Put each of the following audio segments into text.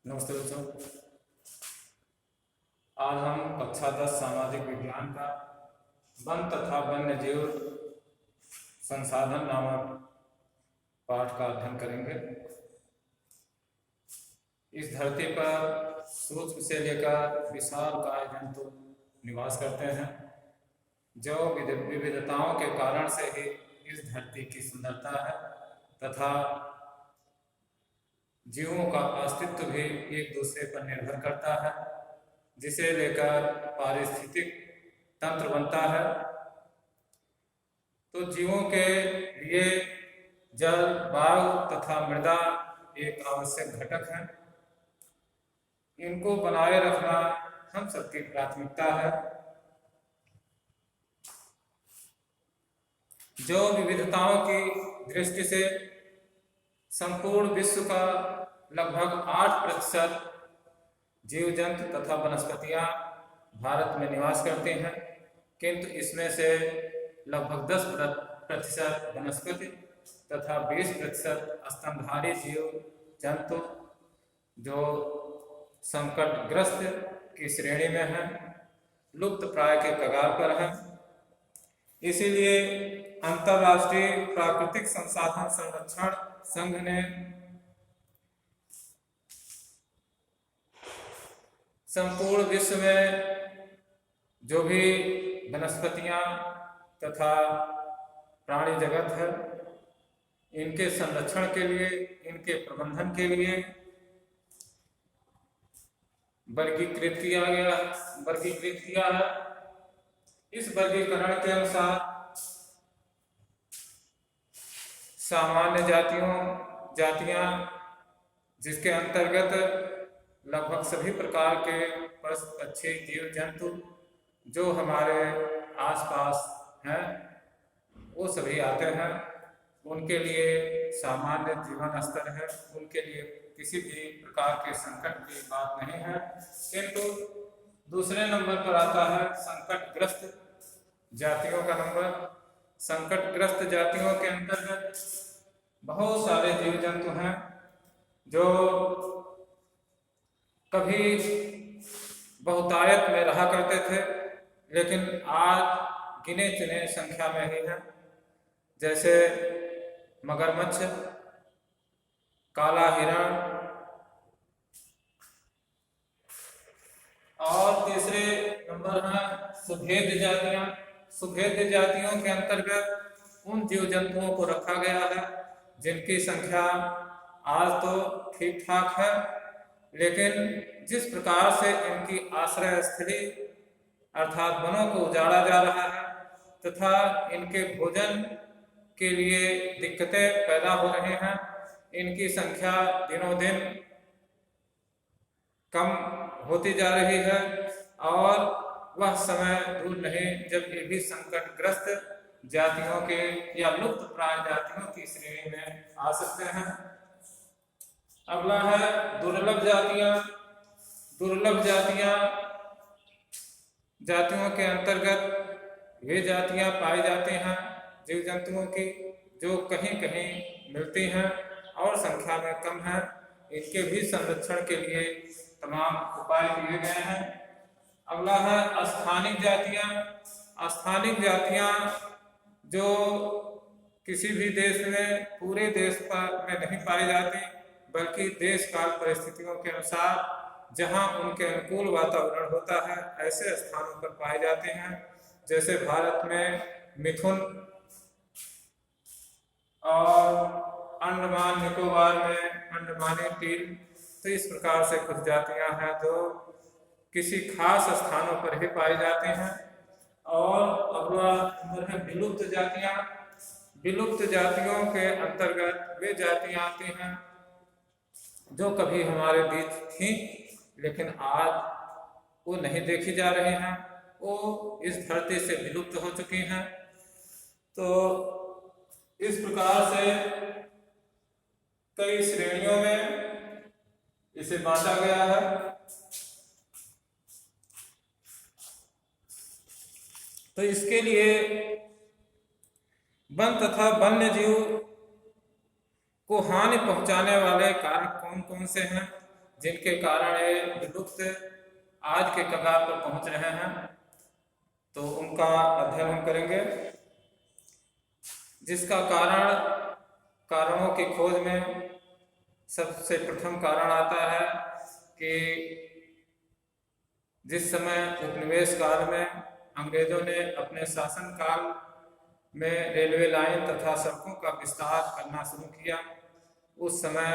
नमस्ते बच्चों। आज हम कक्षा 10 सामाजिक विज्ञान का वन तथा वन्य जीव संसाधन नामक पाठ का अध्ययन करेंगे। इस धरती पर सूक्ष्म से लेकर विशाल काय जंतु निवास करते हैं, जो विविधताओं के कारण से ही इस धरती की सुंदरता है तथा जीवों का अस्तित्व भी एक दूसरे पर निर्भर करता है, जिसे लेकर पारिस्थितिक तंत्र बनता है। तो जीवों के लिए जल, वायु तथा मृदा एक आवश्यक घटक है। इनको बनाए रखना हम सबकी प्राथमिकता है। जो विविधताओं की दृष्टि से संपूर्ण विश्व का लगभग 8% जीव जंतु तथा वनस्पतियां भारत में निवास करते हैं, किंतु इसमें से लगभग 10% वनस्पति तथा 20% स्तनधारी जीव जंतु जो संकटग्रस्त की श्रेणी में हैं, लुप्त प्राय के कगार पर हैं। इसीलिए अंतर्राष्ट्रीय प्राकृतिक संसाधन संरक्षण संघ ने संपूर्ण विश्व में जो भी वनस्पतियां तथा प्राणी जगत है, इनके संरक्षण के लिए, इनके प्रबंधन के लिए वर्गीकृत किया है। इस वर्गीकरण के अनुसार सामान्य जातियां जिसके अंतर्गत लगभग सभी प्रकार के पशु पक्षी जीव जंतु जो हमारे आसपास हैं वो सभी आते हैं। उनके लिए सामान्य जीवन स्तर है, उनके लिए किसी भी प्रकार के संकट की बात नहीं है। किंतु दूसरे नंबर पर आता है संकटग्रस्त जातियों का नंबर। संकटग्रस्त जातियों के अंतर्गत बहुत सारे जीव जंतु हैं जो कभी बहुतायत में रहा करते थे, लेकिन आज गिने चुने संख्या में ही हैं, जैसे मगरमच्छ, काला हिरण। और तीसरे नंबर है सुभेद्य जातियां। सुभेद्य जातियों के अंतर्गत उन जीव जंतुओं को रखा गया है जिनकी संख्या आज तो ठीक ठाक है, लेकिन जिस प्रकार से इनकी आश्रय स्थली अर्थात वनों को उजाड़ा जा रहा है तथा इनके भोजन के लिए दिक्कतें पैदा हो रही हैं, इनकी संख्या दिनों दिन कम होती जा रही है और वह समय दूर नहीं जब ये भी संकटग्रस्त जातियों के या लुप्त प्राय जातियों की श्रेणी में आ सकते हैं। अगला है दुर्लभ जातियां। दुर्लभ जातियों के अंतर्गत वे जातियां पाई जाती हैं जीव जंतुओं की जो कहीं कहीं मिलती हैं और संख्या में कम है। इनके भी संरक्षण के लिए तमाम उपाय किए गए हैं। अगला है स्थानिक जातियां। स्थानिक जातियां जो किसी भी देश में, पूरे देश में नहीं पाई जाती, बल्कि देश काल परिस्थितियों के अनुसार जहां उनके अनुकूल वातावरण होता है ऐसे स्थानों पर पाए जाते हैं। जैसे भारत में मिथुन और अंडमान निकोबार में अंडमानी टील। तो इस प्रकार से कुछ जातियां हैं जो किसी खास स्थानों पर ही पाई जाती हैं। और अगला नंबर है विलुप्त जातियां। विलुप्त जातियों के अंतर्गत वे जातियां आती हैं जो कभी हमारे बीच थी, लेकिन आज वो नहीं देखी जा रही हैं, वो इस धरती से विलुप्त हो चुकी हैं। तो इस प्रकार से कई श्रेणियों में इसे बांटा गया है। तो इसके लिए वन तथा वन्य जीव को हानि पहुंचाने वाले कारक कौन कौन से हैं जिनके कारण ये विलुप्त आज के कगार पर पहुंच रहे हैं, तो उनका अध्ययन हम करेंगे। जिसका कारणों की खोज में सबसे प्रथम कारण आता है कि जिस समय उपनिवेश काल में अंग्रेजों ने अपने शासन काल में रेलवे लाइन तथा सड़कों का विस्तार करना शुरू किया, उस समय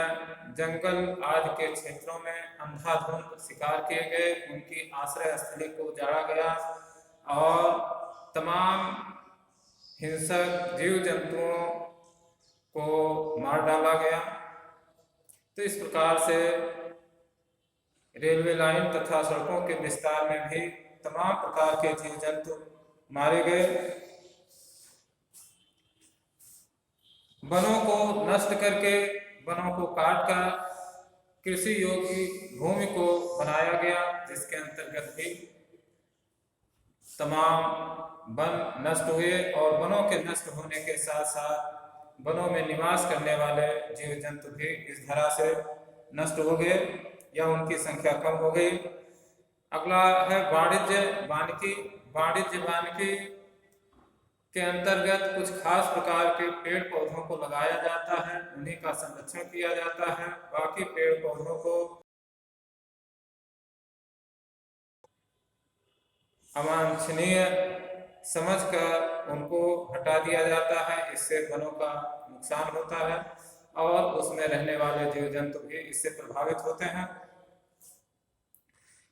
जंगल आदि के क्षेत्रों में अंधाधुंध शिकार किए गए, उनकी आश्रय स्थली को उजाड़ा गया और तमाम हिंसक जीव जंतुओं को मार डाला गया। तो इस प्रकार से रेलवे लाइन तथा सड़कों के विस्तार में भी तमाम प्रकार के जीव जंतु मारे गए। वनों को नष्ट करके, वनों को काटकर कृषि योग्य भूमि को बनाया गया, जिसके अंतर्गत भी तमाम वन नष्ट हुए और वनों के नष्ट होने के साथ साथ वनों में निवास करने वाले जीव जंतु भी इस धरा से नष्ट हो गए या उनकी संख्या कम हो गई। अगला है वाणिज्य वानिकी। वाणिज्य वानिकी के अंतर्गत कुछ खास प्रकार के पेड़ पौधों को लगाया जाता है, उन्हीं का संरक्षण किया जाता है। बाकी पेड़ पौधों को अवांछनीय समझकर उनको हटा दिया जाता है, इससे वनों का नुकसान होता है और उसमें रहने वाले जीव जंतु भी इससे प्रभावित होते हैं।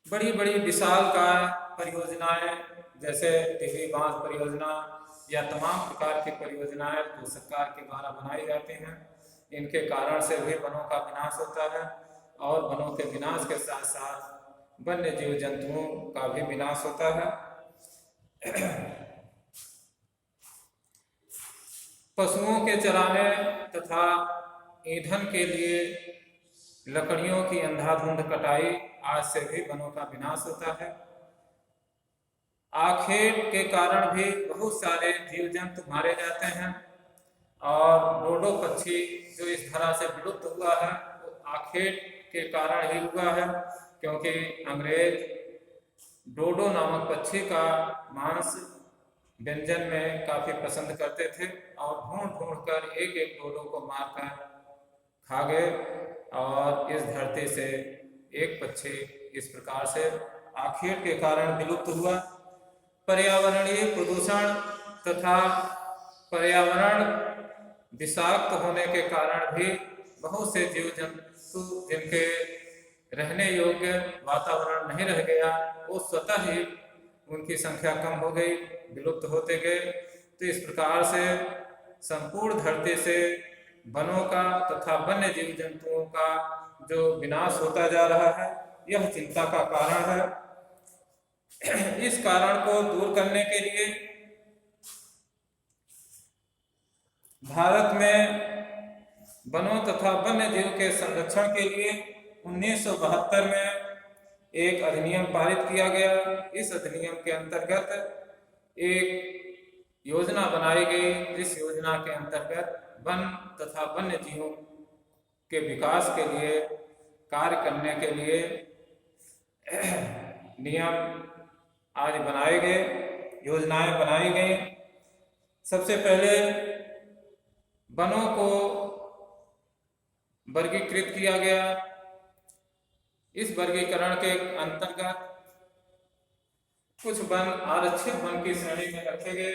बड़ी बड़ी विशालकाय परियोजनाएं जैसे टिहरी बांध परियोजना या तमाम प्रकार की परियोजनाएं जो सरकार के द्वारा बनाई जाती हैं, इनके कारण से भी वनों का विनाश होता है और वनों के विनाश के साथ साथ वन्य जीव जंतुओं का भी विनाश होता है। पशुओं के चराने तथा ईंधन के लिए लकड़ियों की अंधाधुंध कटाई आज से भी वनों का विनाश होता है। आखेट के कारण भी बहुत सारे जीव जंतु मारे जाते हैं और डोडो पक्षी जो इस धरा से विलुप्त हुआ है वो आखेट के कारण ही हुआ है, क्योंकि अंग्रेज डोडो नामक पक्षी का मांस व्यंजन में काफी पसंद करते थे और ढूंढ कर एक एक डोडो को मारकर खा गए और इस धरती से एक पक्षी इस प्रकार से आखेट के कारण विलुप्त हुआ। पर्यावरणीय प्रदूषण तथा पर्यावरण विषाक्त होने के कारण भी बहुत से जीव जंतु जिनके रहने योग्य वातावरण नहीं रह गया, वो स्वतः ही उनकी संख्या कम हो गई, विलुप्त होते गए। तो इस प्रकार से संपूर्ण धरती से वनों का तथा वन्य जीव जंतुओं का जो विनाश होता जा रहा है, यह चिंता का कारण है। इस कारण को दूर करने के लिए भारत में वनों तथा वन्य जीव के संरक्षण के लिए 1972 में एक अधिनियम पारित किया गया। इस अधिनियम के अंतर्गत एक योजना बनाई गई, जिस योजना के अंतर्गत वन तथा वन्य जीवों के विकास के लिए कार्य करने के लिए नियम आज बनाए गए, योजनाएं बनाई गई। सबसे पहले वनों को वर्गीकृत किया गया। इस वर्गीकरण के अंतर्गत कुछ वन आरक्षित वन की श्रेणी में रखे गए।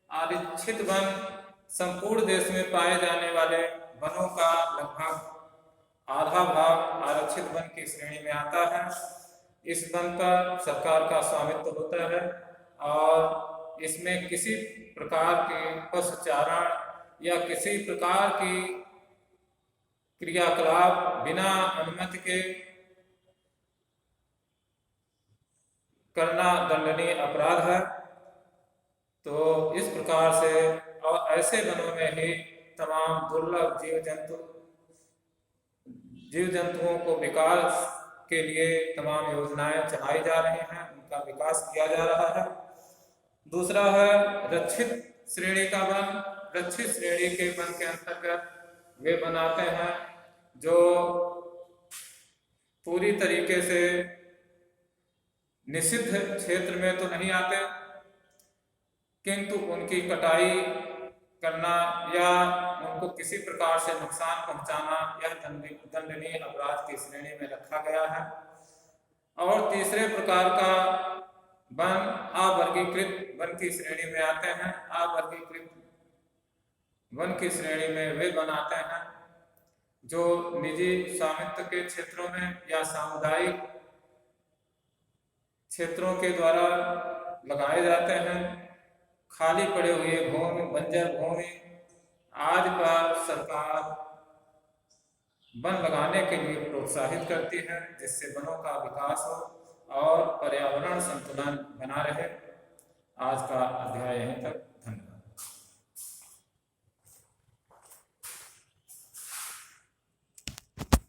आरक्षित वन संपूर्ण देश में पाए जाने वाले वनों का लगभग आधा भाग आरक्षित वन की श्रेणी में आता है। इस वन पर सरकार का स्वामित्व होता है और इसमें किसी प्रकार के पशुचारण या किसी प्रकार की क्रियाकलाप बिना अनुमति के करना दंडनीय अपराध है। तो इस प्रकार से और ऐसे वनों में ही तमाम दुर्लभ जीव जंतुओं को विकास के लिए तमाम योजनाएं चलाई जा रही हैं, उनका विकास किया जा रहा है। दूसरा है रक्षित श्रेणी का वन। रक्षित श्रेणी के वन के अंतर्गत वे वन आते हैं जो पूरी तरीके से निषिद्ध क्षेत्र में तो नहीं आते, किंतु उनकी कटाई करना या उनको किसी प्रकार से नुकसान पहुंचाना यह दंडनीय अपराध की श्रेणी में रखा गया है। और तीसरे प्रकार का वन अवर्गीकृत वन की श्रेणी में आते हैं। अवर्गीकृत वन की श्रेणी में वे वन आते हैं जो निजी स्वामित्व के क्षेत्रों में या सामुदायिक क्षेत्रों के द्वारा लगाए जाते हैं। खाली पड़े हुए भूमि, बंजर भूमि आदि पर सरकार वन लगाने के लिए प्रोत्साहित करती है, जिससे वनों का विकास हो और पर्यावरण संतुलन बना रहे। आज का अध्याय यहीं तक।